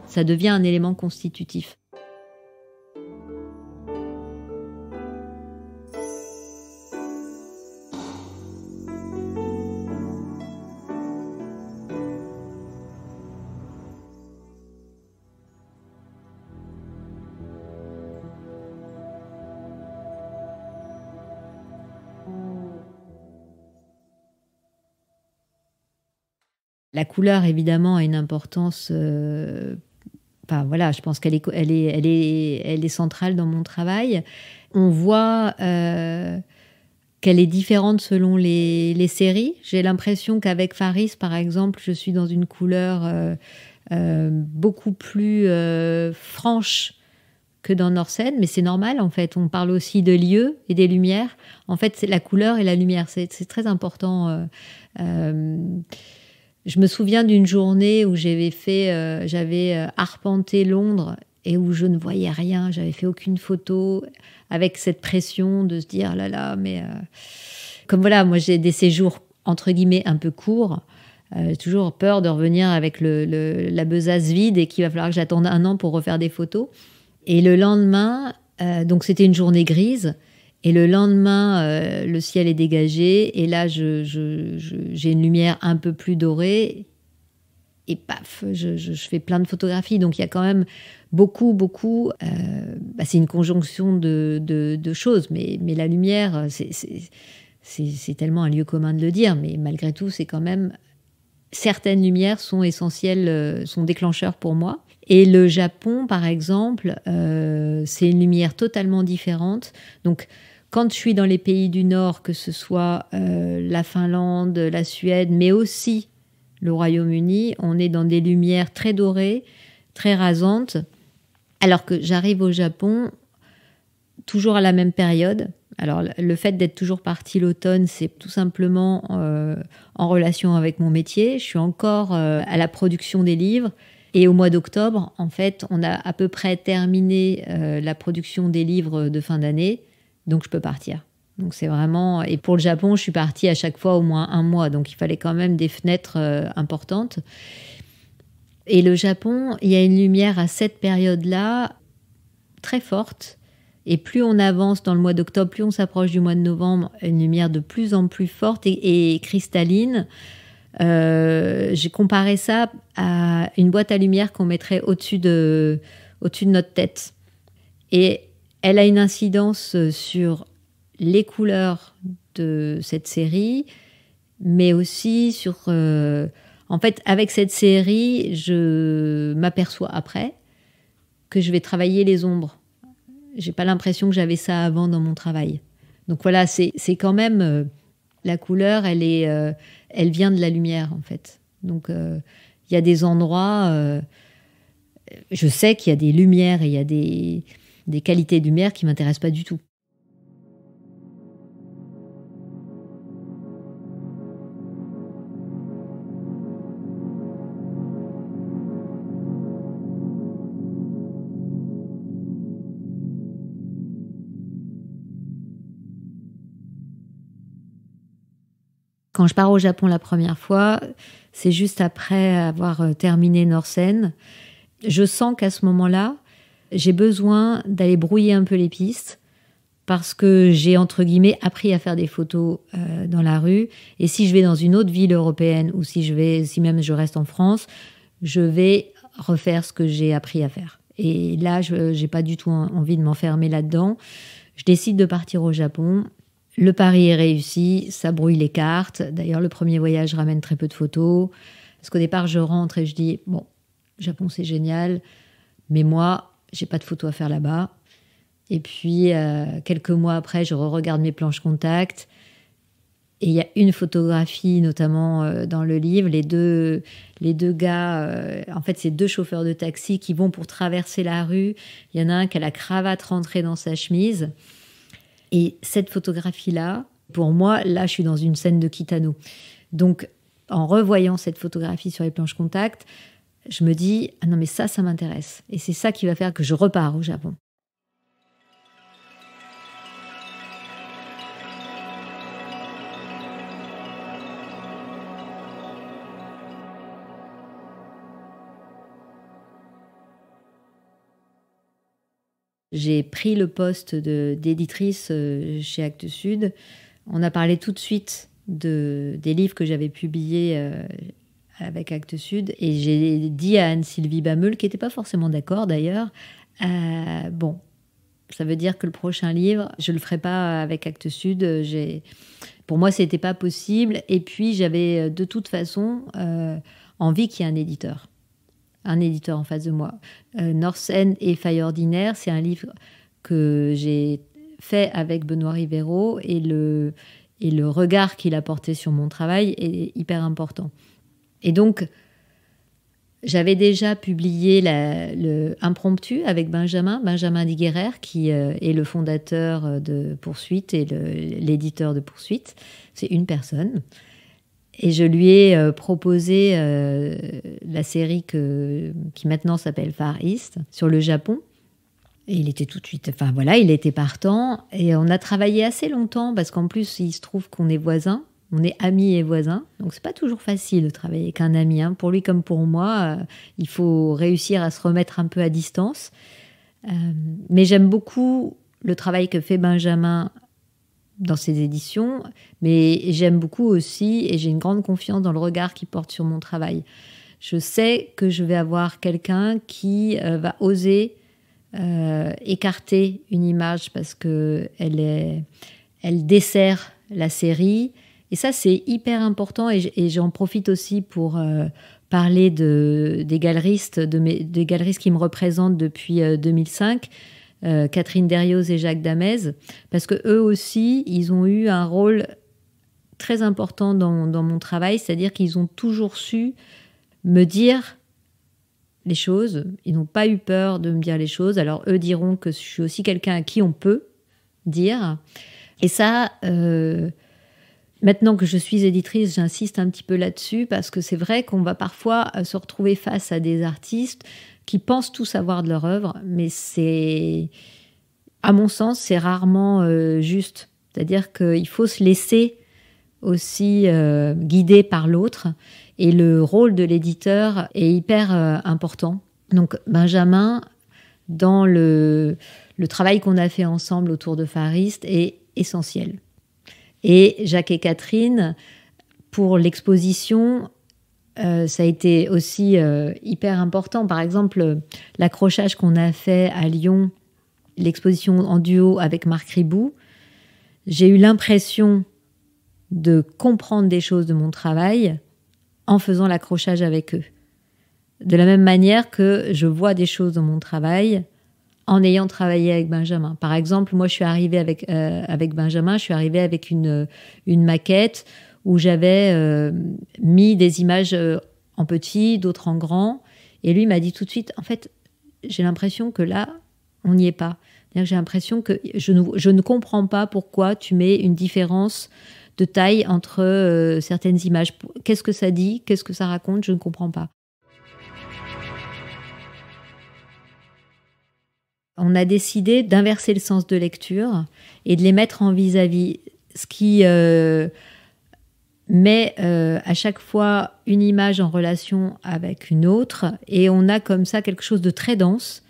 Ça devient un élément constitutif. La couleur, évidemment, a une importance. Enfin, voilà, je pense qu'elle est centrale dans mon travail. On voit qu'elle est différente selon les séries. J'ai l'impression qu'avec Faris, par exemple, je suis dans une couleur beaucoup plus franche que dans Norsen, mais c'est normal, en fait. On parle aussi de lieux et des lumières. En fait, c'est la couleur et la lumière. C'est très important. Je me souviens d'une journée où j'avais arpenté Londres et où je ne voyais rien, j'avais fait aucune photo, avec cette pression de se dire là, mais comme voilà, moi j'ai des séjours entre guillemets un peu courts, j'ai toujours peur de revenir avec la besace vide et qu'il va falloir que j'attende 1 an pour refaire des photos. Et le lendemain, donc c'était une journée grise. Et le lendemain, le ciel est dégagé. Et là, j'ai une lumière un peu plus dorée. Et paf, je fais plein de photographies. Donc, il y a quand même beaucoup... c'est une conjonction de choses. Mais la lumière, c'est tellement un lieu commun de le dire. Mais malgré tout, c'est quand même... Certaines lumières sont essentielles, sont déclencheurs pour moi. Et le Japon, par exemple, c'est une lumière totalement différente. Donc, quand je suis dans les pays du Nord, que ce soit la Finlande, la Suède, mais aussi le Royaume-Uni, on est dans des lumières très dorées, très rasantes. Alors que j'arrive au Japon, toujours à la même période. Alors, le fait d'être toujours partie l'automne, c'est tout simplement en relation avec mon métier. Je suis encore à la production des livres. Et au mois d'octobre, en fait, on a à peu près terminé la production des livres de fin d'année. Donc, je peux partir. Donc, c'est vraiment... Et pour le Japon, je suis partie à chaque fois au moins 1 mois. Donc, il fallait quand même des fenêtres importantes. Et le Japon, il y a une lumière à cette période-là très forte. Et plus on avance dans le mois d'octobre, plus on s'approche du mois de novembre, une lumière de plus en plus forte et cristalline. J'ai comparé ça à une boîte à lumière qu'on mettrait au-dessus de notre tête. Et elle a une incidence sur les couleurs de cette série, mais aussi sur... En fait, avec cette série, je m'aperçois après que je vais travailler les ombres. J'ai pas l'impression que j'avais ça avant dans mon travail. Donc voilà, c'est quand même... la couleur, elle vient de la lumière, en fait. Donc, il y a des endroits... je sais qu'il y a des lumières et il y a des qualités de lumière qui ne m'intéressent pas du tout. Quand je pars au Japon la première fois, c'est juste après avoir terminé Norsen. Je sens qu'à ce moment-là, j'ai besoin d'aller brouiller un peu les pistes parce que j'ai, entre guillemets, appris à faire des photos dans la rue. Et si je vais dans une autre ville européenne ou si même je reste en France, je vais refaire ce que j'ai appris à faire. Et là, je n'ai pas du tout envie de m'enfermer là-dedans. Je décide de partir au Japon. Le pari est réussi, ça brouille les cartes. D'ailleurs, le premier voyage ramène très peu de photos. Parce qu'au départ, je rentre et je dis, bon, Japon, c'est génial, mais moi, j'ai pas de photos à faire là-bas. Et puis, quelques mois après, je re-regarde mes planches contact. Et il y a une photographie, notamment dans le livre, les deux gars, en fait, c'est 2 chauffeurs de taxi qui vont pour traverser la rue. Il y en a un qui a la cravate rentrée dans sa chemise. Et cette photographie-là, pour moi, là, je suis dans une scène de Kitano. Donc, en revoyant cette photographie sur les planches contact, je me dis, ah non, mais ça m'intéresse. Et c'est ça qui va faire que je repars au Japon. J'ai pris le poste d'éditrice chez Actes Sud. On a parlé tout de suite des livres que j'avais publiés avec Actes Sud. Et j'ai dit à Anne-Sylvie Bameul, qui n'était pas forcément d'accord d'ailleurs, bon, ça veut dire que le prochain livre, je ne le ferai pas avec Actes Sud. Pour moi, ce n'était pas possible. Et puis, j'avais de toute façon envie qu'il y ait un éditeur en face de moi. North End et Failles ordinaires, c'est un livre que j'ai fait avec Benoît Rivero et le regard qu'il a porté sur mon travail est hyper important. Et donc, j'avais déjà publié le Impromptu avec Benjamin Diguerrer, qui est le fondateur de Poursuite et l'éditeur de Poursuite. C'est une personne. Et je lui ai proposé la série qui maintenant s'appelle Far East, sur le Japon. Et il était tout de suite... Enfin voilà, il était partant. Et on a travaillé assez longtemps, parce qu'en plus, il se trouve qu'on est voisins. On est amis et voisins. Donc, c'est pas toujours facile de travailler avec un ami. Hein. Pour lui comme pour moi, il faut réussir à se remettre un peu à distance. Mais j'aime beaucoup le travail que fait Benjamin dans ses éditions, mais j'aime beaucoup aussi, et j'ai une grande confiance dans le regard qu'il porte sur mon travail. Je sais que je vais avoir quelqu'un qui va oser écarter une image parce qu'elle dessert la série. Et ça, c'est hyper important, et j'en profite aussi pour parler des galeristes, des galeristes qui me représentent depuis 2005, Catherine Derrioz et Jacques Damez, parce que eux aussi, ils ont eu un rôle très important dans mon travail, c'est-à-dire qu'ils ont toujours su me dire les choses. Ils n'ont pas eu peur de me dire les choses. Alors eux diront que je suis aussi quelqu'un à qui on peut dire. Et ça, maintenant que je suis éditrice, j'insiste un petit peu là-dessus, parce que c'est vrai qu'on va parfois se retrouver face à des artistes qui pensent tout savoir de leur œuvre, mais à mon sens, c'est rarement juste. C'est-à-dire qu'il faut se laisser aussi guider par l'autre, et le rôle de l'éditeur est hyper important. Donc Benjamin, dans le travail qu'on a fait ensemble autour de Far East, est essentiel. Et Jacques et Catherine, pour l'exposition, ça a été aussi hyper important. Par exemple, l'accrochage qu'on a fait à Lyon, l'exposition en duo avec Marc Ribou, j'ai eu l'impression de comprendre des choses de mon travail en faisant l'accrochage avec eux. De la même manière que je vois des choses dans mon travail en ayant travaillé avec Benjamin. Par exemple, moi, je suis arrivée avec Benjamin, je suis arrivée avec une maquette où j'avais mis des images en petit, d'autres en grand. Et lui m'a dit tout de suite, en fait, j'ai l'impression que là, on n'y est pas. C'est-à-dire que j'ai l'impression que je ne comprends pas pourquoi tu mets une différence de taille entre certaines images. Qu'est-ce que ça dit? Qu'est-ce que ça raconte? Je ne comprends pas. On a décidé d'inverser le sens de lecture et de les mettre en vis-à-vis, ce qui met à chaque fois une image en relation avec une autre, et on a comme ça quelque chose de très dense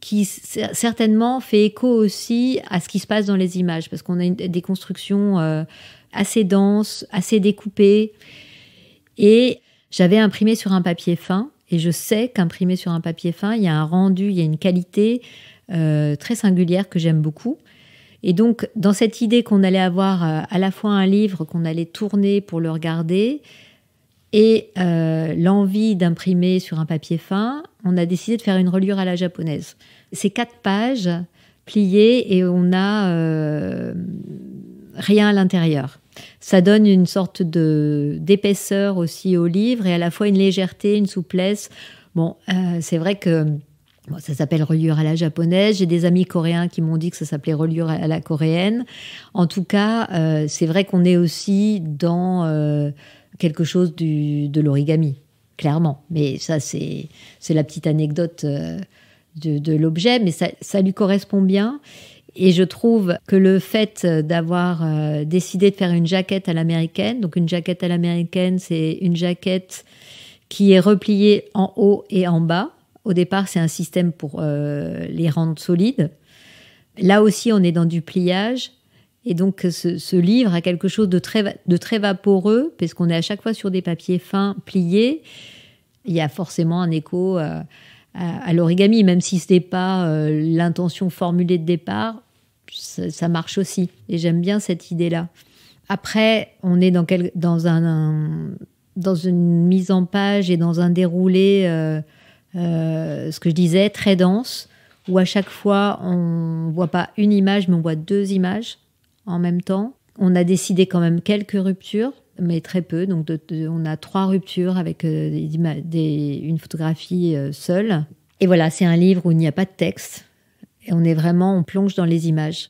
qui certainement fait écho aussi à ce qui se passe dans les images, parce qu'on a des constructions assez denses, assez découpées. Et j'avais imprimé sur un papier fin, et je sais qu'imprimer sur un papier fin, il y a un rendu, il y a une qualité très singulière que j'aime beaucoup. Et donc, dans cette idée qu'on allait avoir à la fois un livre qu'on allait tourner pour le regarder et l'envie d'imprimer sur un papier fin, on a décidé de faire une reliure à la japonaise. C'est 4 pages pliées, et on a rien à l'intérieur. Ça donne une sorte d'épaisseur aussi au livre et à la fois une légèreté, une souplesse. Bon, c'est vrai que ça s'appelle reliure à la japonaise. J'ai des amis coréens qui m'ont dit que ça s'appelait reliure à la coréenne. En tout cas, c'est vrai qu'on est aussi dans quelque chose de l'origami, clairement. Mais ça, c'est la petite anecdote de l'objet, mais ça lui correspond bien. Et je trouve que le fait d'avoir décidé de faire une jaquette à l'américaine, donc une jaquette à l'américaine, c'est une jaquette qui est repliée en haut et en bas. Au départ, c'est un système pour les rendre solides. Là aussi, on est dans du pliage. Et donc, ce livre a quelque chose de très vaporeux, parce qu'on est à chaque fois sur des papiers fins, pliés. Il y a forcément un écho à l'origami, même si ce n'est pas l'intention formulée de départ, ça marche aussi. Et j'aime bien cette idée-là. Après, on est dans une mise en page et dans un déroulé, ce que je disais, très dense, où à chaque fois, on ne voit pas une image, mais on voit 2 images en même temps. On a décidé quand même quelques ruptures, mais très peu. Donc, on a 3 ruptures avec une photographie seule. Et voilà, c'est un livre où il n'y a pas de texte. Et on plonge dans les images.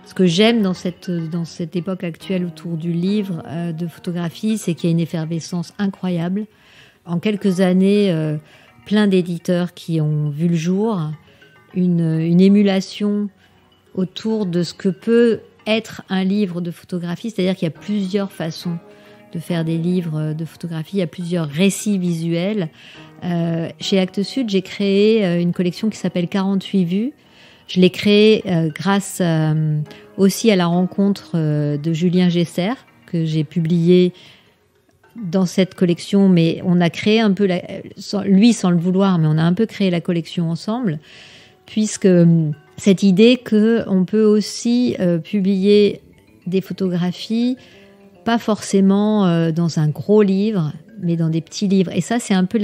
Ce que j'aime dans cette époque actuelle autour du livre de photographie, c'est qu'il y a une effervescence incroyable. En quelques années, plein d'éditeurs qui ont vu le jour, une émulation autour de ce que peut être un livre de photographie. C'est-à-dire qu'il y a plusieurs façons de faire des livres de photographie, il y a plusieurs récits visuels. Chez Actes Sud, j'ai créé une collection qui s'appelle 48 vues. Je l'ai créée grâce aussi à la rencontre de Julien Gesser, que j'ai publié dans cette collection, mais on a créé un peu, lui sans le vouloir, mais on a un peu créé la collection ensemble, puisque cette idée qu'on peut aussi publier des photographies, pas forcément dans un gros livre, mais dans des petits livres. Et ça, c'est un peu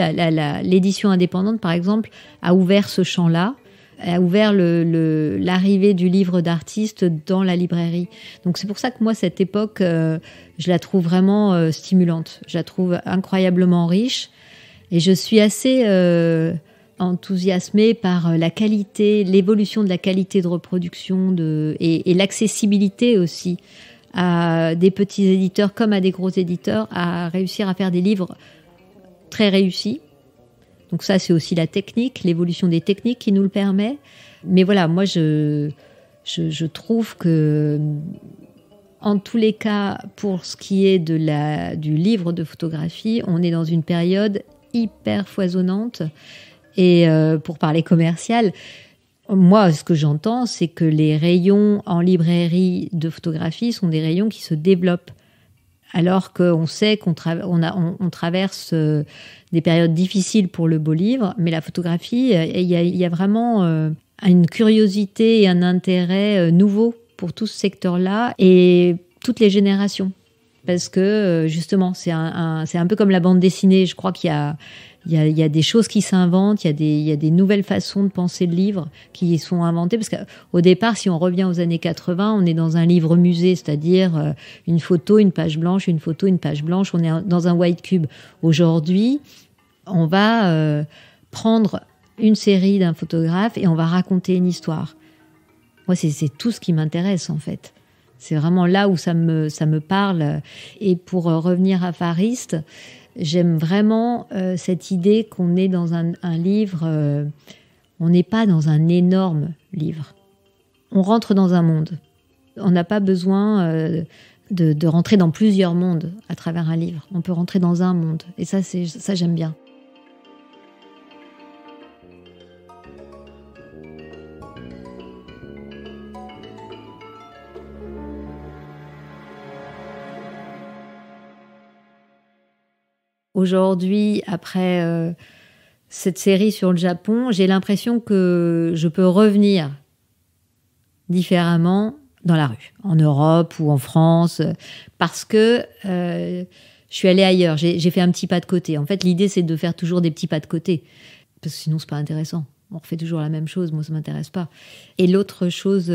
l'édition indépendante, par exemple, a ouvert ce champ-là, a ouvert l'arrivée du livre d'artiste dans la librairie. Donc c'est pour ça que moi, cette époque, je la trouve vraiment stimulante. Je la trouve incroyablement riche. Et je suis assez enthousiasmée par la qualité, l'évolution de la qualité de reproduction et l'accessibilité aussi à des petits éditeurs comme à des gros éditeurs, à réussir à faire des livres très réussis. Donc ça, c'est aussi la technique, l'évolution des techniques qui nous le permet. Mais voilà, moi, je trouve que, en tous les cas, pour ce qui est du livre de photographie, on est dans une période hyper foisonnante. Et pour parler commercial, moi, ce que j'entends, c'est que les rayons en librairie de photographie sont des rayons qui se développent. Alors qu'on sait qu'on traverse des périodes difficiles pour le beau livre, mais la photographie, il y a vraiment une curiosité et un intérêt nouveau pour tout ce secteur-là et toutes les générations. Parce que justement, c'est un peu comme la bande dessinée. Je crois qu'il y a des choses qui s'inventent, il y a des nouvelles façons de penser le livre qui sont inventées. Parce qu'au départ, si on revient aux années 80, on est dans un livre musée, c'est-à-dire une photo, une page blanche, une photo, une page blanche. On est dans un white cube. Aujourd'hui, on va prendre une série d'un photographe et on va raconter une histoire. Moi, c'est tout ce qui m'intéresse, en fait. C'est vraiment là où ça me parle. Et pour revenir à Fariste, j'aime vraiment cette idée qu'on est dans un livre, on n'est pas dans un énorme livre. On rentre dans un monde. On n'a pas besoin de rentrer dans plusieurs mondes à travers un livre. On peut rentrer dans un monde. Et ça j'aime bien. Aujourd'hui, après cette série sur le Japon, j'ai l'impression que je peux revenir différemment dans la rue, en Europe ou en France, parce que je suis allée ailleurs, j'ai fait un petit pas de côté. En fait, l'idée, c'est de faire toujours des petits pas de côté, parce que sinon, c'est pas intéressant. On refait toujours la même chose, moi, ça m'intéresse pas. Et l'autre chose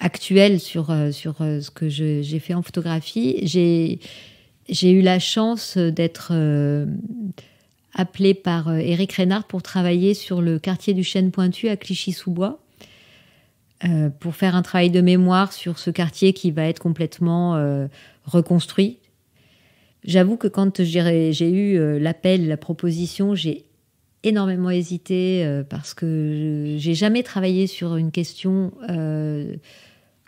actuelle sur ce que j'ai fait en photographie, j'ai eu la chance d'être appelée par Éric Reynard pour travailler sur le quartier du Chêne-Pointu à Clichy-sous-Bois, pour faire un travail de mémoire sur ce quartier qui va être complètement reconstruit. J'avoue que quand j'ai eu l'appel, la proposition, j'ai énormément hésité parce que j'ai jamais travaillé sur une question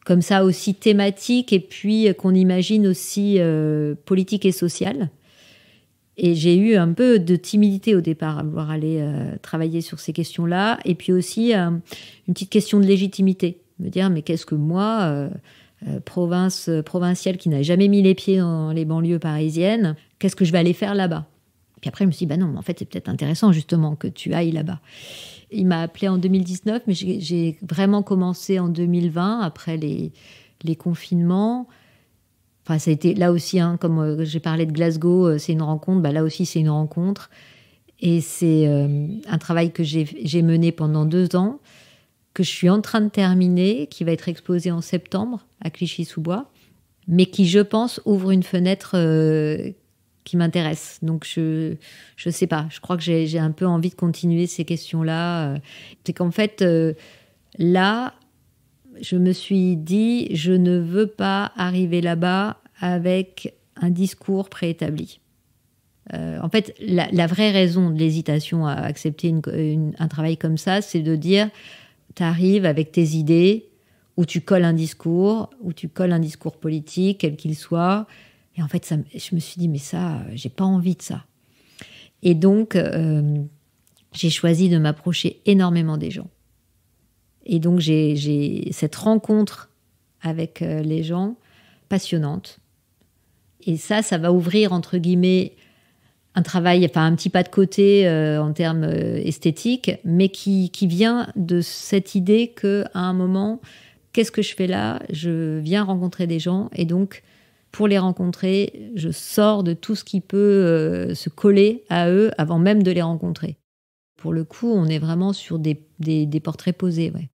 comme ça aussi thématique et puis qu'on imagine aussi politique et sociale. Et j'ai eu un peu de timidité au départ à vouloir aller travailler sur ces questions-là. Et puis aussi une petite question de légitimité. Me dire, mais qu'est-ce que moi, provinciale qui n'a jamais mis les pieds dans les banlieues parisiennes, qu'est-ce que je vais aller faire là-bas? Puis après, je me suis dit, bah non, mais en fait, c'est peut-être intéressant justement que tu ailles là-bas. Il m'a appelé en 2019, mais j'ai vraiment commencé en 2020, après les confinements. Enfin, ça a été là aussi, hein, comme j'ai parlé de Glasgow, c'est une rencontre, bah là aussi c'est une rencontre. Et c'est un travail que j'ai mené pendant 2 ans, que je suis en train de terminer, qui va être exposé en septembre à Clichy-sous-Bois, mais qui, je pense, ouvre une fenêtre qui m'intéresse. Donc je sais pas, je crois que j'ai un peu envie de continuer ces questions-là. C'est qu'en fait, là, je me suis dit, je ne veux pas arriver là-bas avec un discours préétabli. En fait, la vraie raison de l'hésitation à accepter un travail comme ça, c'est de dire, tu arrives avec tes idées, où tu colles un discours politique, quel qu'il soit. Et en fait, je me suis dit, mais ça, j'ai pas envie de ça. Et donc, j'ai choisi de m'approcher énormément des gens. Et donc, j'ai cette rencontre avec les gens passionnante. Et ça va ouvrir, entre guillemets, un travail, enfin un petit pas de côté en termes esthétiques, mais qui vient de cette idée qu'à un moment, qu'est-ce que je fais là? Je viens rencontrer des gens et donc, pour les rencontrer, je sors de tout ce qui peut se coller à eux avant même de les rencontrer. Pour le coup, on est vraiment sur des portraits posés, ouais.